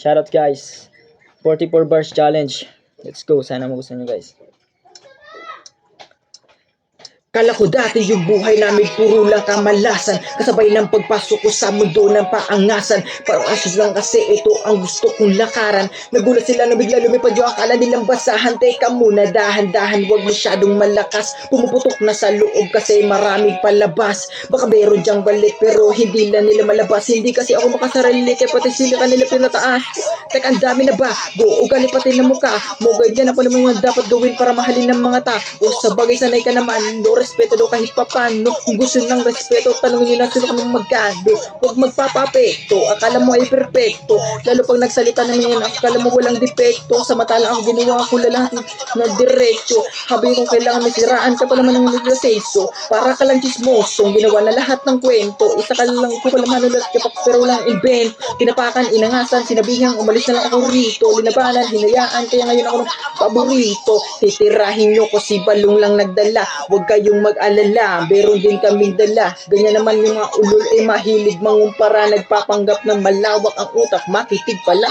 Shoutout guys. 44 bars challenge. Let's go. Sana magustuhan nyo guys. Kala ko dati yung buhay namin puro lang kamalasan, kasabay ng pagpasok ko sa mundo ng paangasan. Parang asos lang kasi ito ang gusto kong lakaran. Nagulat sila na bigla lumipad yung akala nilang basahan. Teka muna, dahan-dahan, wag masyadong malakas. Pumuputok na sa loob kasi maraming palabas. Baka meron dyang balit pero hindi lang nila malabas. Hindi kasi ako makasarili kaya pati sila kanila pinataas. Teka, ang dami na ba? Go, ugali pati na mukha mo. Ganyan ako naman yung dapat gawin para mahalin ng mga tao. Sa bagay sanay ka naman, no respeto daw kahit papano. Kung gusto ng respeto, tanongin nyo lang sino kami magkano. Huwag magpapapekto, akala mo ay perfecto. Lalo pag nagsalita naman yan, akala mo walang depekto. Samantalang ang ginawa ko lahat na diretso. Habi kung kailangan may siraan ka pa naman ng naglaseso. Para ka lang chismoso, ginawa na lahat ng kwento. Isa ka lang ko pala manulat kapak pero lang invent. Tinapakan, inangasan, sinabihang umalis na lang ako rito. Linabanan, hinayaan, kaya ngayon ako ng paborito. Titirahin nyo ko si Balong lang nagdala. Huwag kayong mag-alala, meron din kaming dala. Ganyan naman yung mga ulol ay mahilig mangumpara. Nagpapanggap ng malawak ang utak, makitig pala.